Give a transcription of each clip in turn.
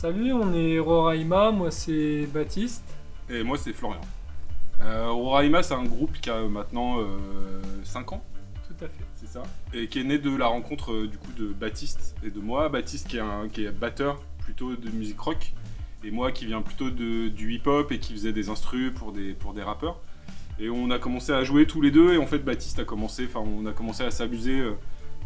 Salut, on est Roraima, moi c'est Baptiste. Et moi, c'est Florian. Roraima, c'est un groupe qui a maintenant 5 ans, Tout à fait. c'est ça. Et qui est né de la rencontre du coup de Baptiste et de moi. Baptiste qui est batteur plutôt de musique rock. Et moi qui viens plutôt du hip-hop et qui faisait des instrus pour des rappeurs. Et on a commencé à jouer tous les deux. Et en fait, on a commencé à s'amuser,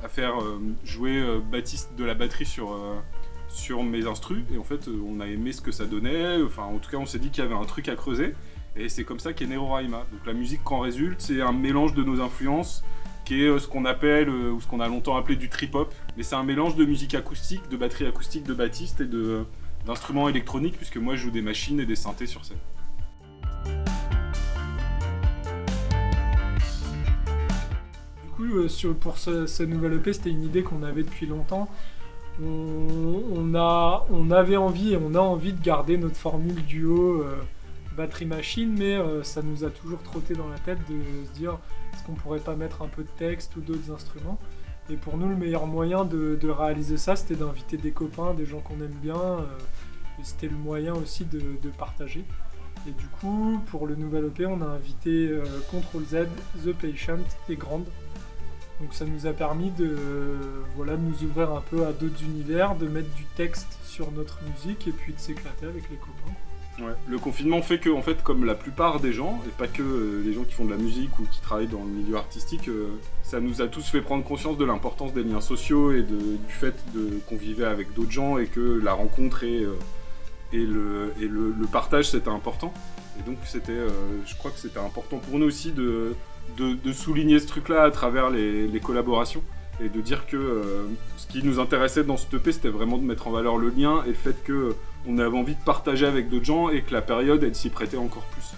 à faire jouer Baptiste de la batterie sur mes instrus. Et en fait, on a aimé ce que ça donnait. Enfin, en tout cas, on s'est dit qu'il y avait un truc à creuser. Et c'est comme ça qu'est né Roraima. Donc la musique qu'en résulte, c'est un mélange de nos influences, qui est ce qu'on appelle, ou ce qu'on a longtemps appelé du trip-hop. Mais c'est un mélange de musique acoustique, de batterie acoustique de Baptiste et d'instruments électroniques, puisque moi je joue des machines et des synthés sur scène. Du coup, pour ce nouvel EP, c'était une idée qu'on avait depuis longtemps. On avait envie et on a envie de garder notre formule duo batterie-machine, mais ça nous a toujours trotté dans la tête de se dire est-ce qu'on pourrait pas mettre un peu de texte ou d'autres instruments. Et pour nous, le meilleur moyen de réaliser ça, c'était d'inviter des copains, des gens qu'on aime bien, et c'était le moyen aussi de partager. Et du coup, pour le nouvel EP, on a invité Ctrl Z, The Patient et Grande. Donc ça nous a permis de nous ouvrir un peu à d'autres univers, de mettre du texte sur notre musique et puis de s'éclater avec les copains. Ouais. Le confinement fait que, en fait, comme la plupart des gens, et pas que les gens qui font de la musique ou qui travaillent dans le milieu artistique, ça nous a tous fait prendre conscience de l'importance des liens sociaux et du fait qu'on vivait avec d'autres gens et que la rencontre et le partage c'était important. Et donc je crois que c'était important pour nous aussi de souligner ce truc-là à travers les collaborations et de dire que ce qui nous intéressait dans ce EP, c'était vraiment de mettre en valeur le lien et le fait qu'on avait envie de partager avec d'autres gens et que la période, elle s'y prêtait encore plus.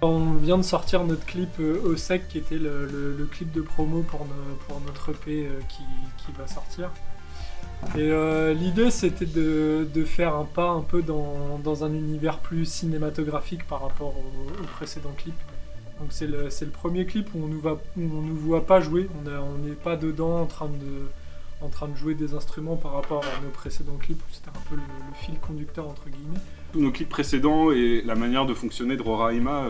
On vient de sortir notre clip au sec, qui était le clip de promo pour notre EP qui va sortir. Et l'idée, c'était de faire un pas un peu dans un univers plus cinématographique par rapport au précédent clip. Donc c'est le premier clip où on nous voit pas jouer, on n'est pas dedans en train de jouer des instruments par rapport à nos précédents clips où c'était un peu le fil conducteur entre guillemets. Tous nos clips précédents et la manière de fonctionner de Roraima,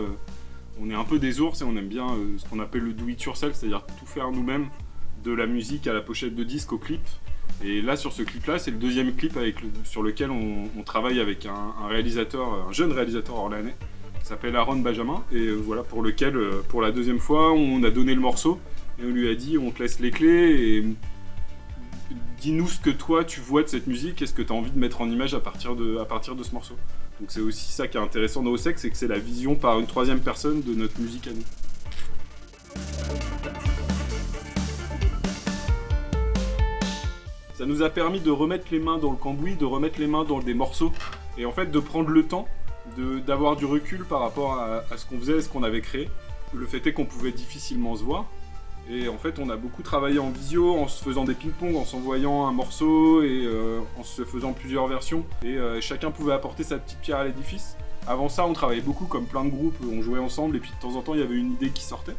on est un peu des ours et on aime bien ce qu'on appelle le do it yourself, c'est-à-dire tout faire nous-mêmes, de la musique à la pochette de disque au clip. Et là, sur ce clip-là, c'est le deuxième clip sur lequel on travaille avec un jeune réalisateur orléanais, qui s'appelle Aaron Benjamin, et voilà, pour lequel, pour la deuxième fois, on a donné le morceau, et on lui a dit, on te laisse les clés, et dis-nous ce que toi, tu vois de cette musique, et ce que tu as envie de mettre en image à partir de ce morceau. Donc c'est aussi ça qui est intéressant dans OSEC, c'est que c'est la vision par une troisième personne de notre musique à nous. Ça nous a permis de remettre les mains dans le cambouis, de remettre les mains dans des morceaux, et en fait de prendre le temps d'avoir du recul par rapport à ce qu'on faisait et ce qu'on avait créé. Le fait est qu'on pouvait difficilement se voir, et en fait on a beaucoup travaillé en visio, en se faisant des ping-pong, en s'envoyant un morceau et en se faisant plusieurs versions, et chacun pouvait apporter sa petite pierre à l'édifice. Avant ça, on travaillait beaucoup comme plein de groupes, on jouait ensemble, et puis de temps en temps il y avait une idée qui sortait.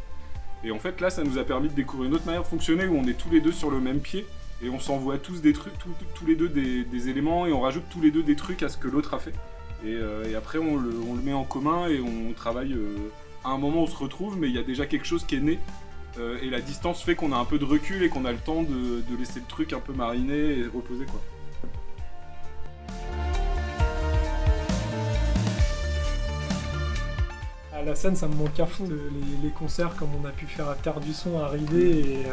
Et en fait là, ça nous a permis de découvrir une autre manière de fonctionner où on est tous les deux sur le même pied, et on s'envoie tous des trucs, tous les deux des éléments, et on rajoute tous les deux des trucs à ce que l'autre a fait. Et après on le met en commun et on travaille. À un moment on se retrouve, mais il y a déjà quelque chose qui est né. Et la distance fait qu'on a un peu de recul et qu'on a le temps de laisser le truc un peu mariner et reposer quoi. À la scène, ça me manque à fond, les concerts comme on a pu faire à Terre du Son arriver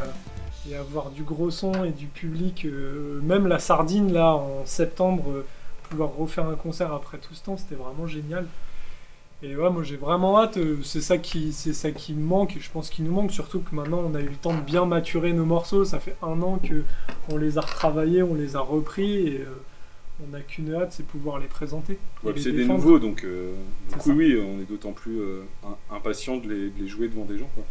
et avoir du gros son et du public, même la Sardine là en septembre, pouvoir refaire un concert après tout ce temps, c'était vraiment génial. Et ouais, moi j'ai vraiment hâte, c'est ça qui me manque, et je pense qu'il nous manque, surtout que maintenant on a eu le temps de bien maturer nos morceaux, ça fait 1 an qu'on les a retravaillés, on les a repris, et on n'a qu'une hâte, c'est pouvoir les présenter. Ouais, c'est des nouveaux, donc du coup oui, on est d'autant plus impatient de les jouer devant des gens quoi.